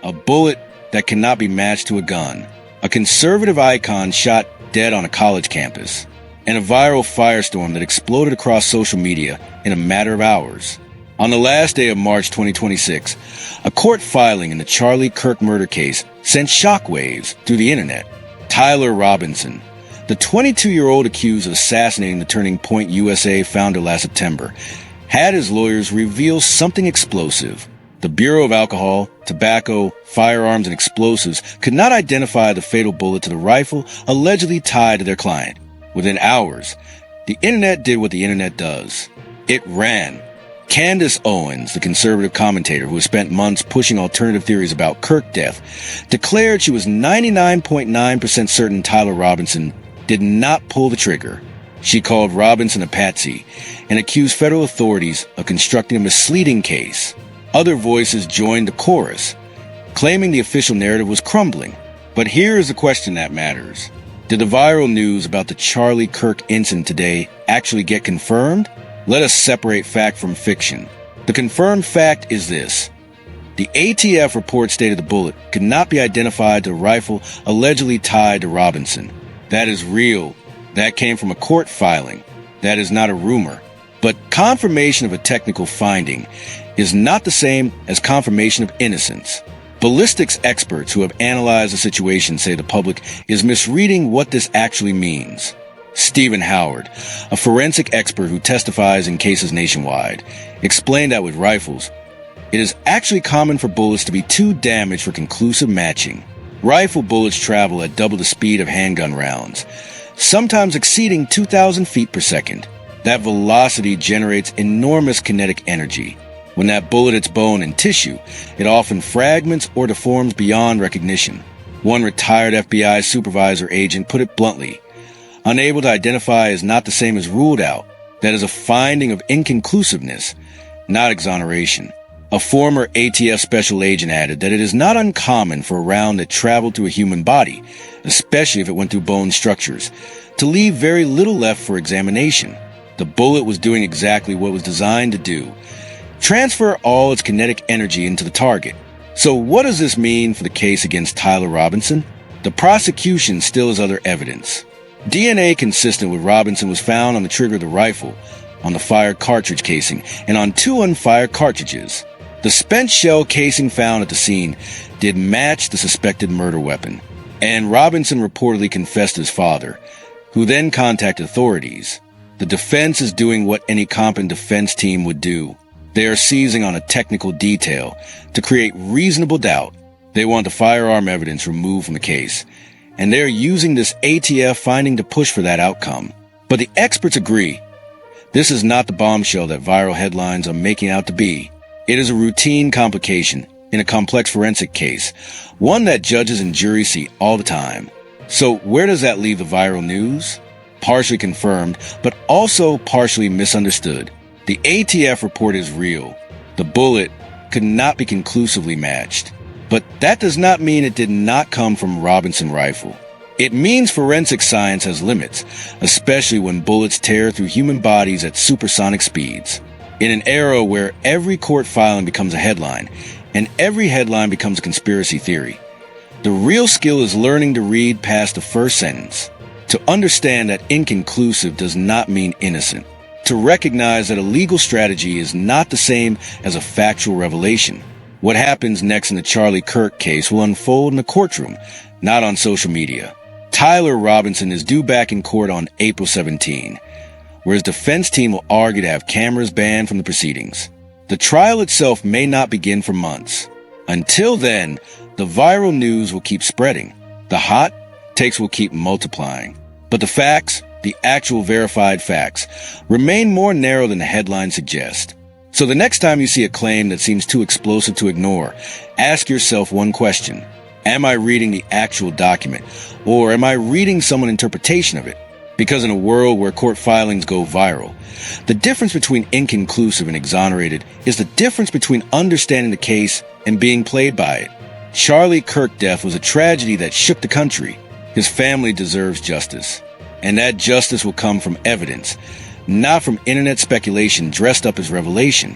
A bullet that cannot be matched to a gun. A conservative icon shot dead on a college campus. And a viral firestorm that exploded across social media in a matter of hours. On the last day of March 2026, a court filing in the Charlie Kirk murder case sent shockwaves through the internet. Tyler Robinson, the 22-year-old accused of assassinating the Turning Point USA founder last September, had his lawyers reveal something explosive. The Bureau of Alcohol, Tobacco, Firearms, and Explosives could not identify the fatal bullet to the rifle allegedly tied to their client. Within hours, the internet did what the internet does. It ran. Candace Owens, the conservative commentator who has spent months pushing alternative theories about Kirk death, declared she was 99.9% certain Tyler Robinson did not pull the trigger. She called Robinson a patsy and accused federal authorities of constructing a misleading case. Other voices joined the chorus, claiming the official narrative was crumbling. But here is the question that matters. Did the viral news about the Charlie Kirk incident today actually get confirmed? Let us separate fact from fiction. The confirmed fact is this. The ATF report stated the bullet could not be identified to the rifle allegedly tied to Robinson. That is real. That came from a court filing. That is not a rumor. But confirmation of a technical finding is not the same as confirmation of innocence. Ballistics experts who have analyzed the situation say the public is misreading what this actually means. Stephen Howard, a forensic expert who testifies in cases nationwide, explained that with rifles, it is actually common for bullets to be too damaged for conclusive matching. Rifle bullets travel at double the speed of handgun rounds, sometimes exceeding 2,000 feet per second. That velocity generates enormous kinetic energy. When that bullet hits bone and tissue, it often fragments or deforms beyond recognition. One retired FBI supervisor agent put it bluntly, unable to identify is not the same as ruled out. That is a finding of inconclusiveness, not exoneration. A former ATF special agent added that it is not uncommon for a round that traveled through a human body, especially if it went through bone structures, to leave very little left for examination. The bullet was doing exactly what it was designed to do. Transfer all its kinetic energy into the target. So what does this mean for the case against Tyler Robinson? The prosecution still has other evidence. DNA consistent with Robinson was found on the trigger of the rifle, on the fired cartridge casing, and on 2 unfired cartridges. The spent shell casing found at the scene did match the suspected murder weapon, and Robinson reportedly confessed to his father, who then contacted authorities. The defense is doing what any competent defense team would do. They are seizing on a technical detail to create reasonable doubt. They want the firearm evidence removed from the case, and they are using this ATF finding to push for that outcome. But the experts agree. This is not the bombshell that viral headlines are making out to be. It is a routine complication in a complex forensic case, one that judges and juries see all the time. So where does that leave the viral news? Partially confirmed, but also partially misunderstood. The ATF report is real. The bullet could not be conclusively matched. But that does not mean it did not come from Robinson rifle. It means forensic science has limits, especially when bullets tear through human bodies at supersonic speeds. In an era where every court filing becomes a headline, and every headline becomes a conspiracy theory, the real skill is learning to read past the first sentence, to understand that inconclusive does not mean innocent, to recognize that a legal strategy is not the same as a factual revelation. What happens next in the Charlie Kirk case will unfold in the courtroom, not on social media. Tyler Robinson is due back in court on April 17, where his defense team will argue to have cameras banned from the proceedings. The trial itself may not begin for months. Until then, the viral news will keep spreading. The hot takes will keep multiplying. But the facts, the actual verified facts, remain more narrow than the headlines suggest. So the next time you see a claim that seems too explosive to ignore, ask yourself one question. Am I reading the actual document, or am I reading someone's interpretation of it? Because in a world where court filings go viral, the difference between inconclusive and exonerated is the difference between understanding the case and being played by it. Charlie Kirk death was a tragedy that shook the country. His family deserves justice. And that justice will come from evidence, not from internet speculation dressed up as revelation.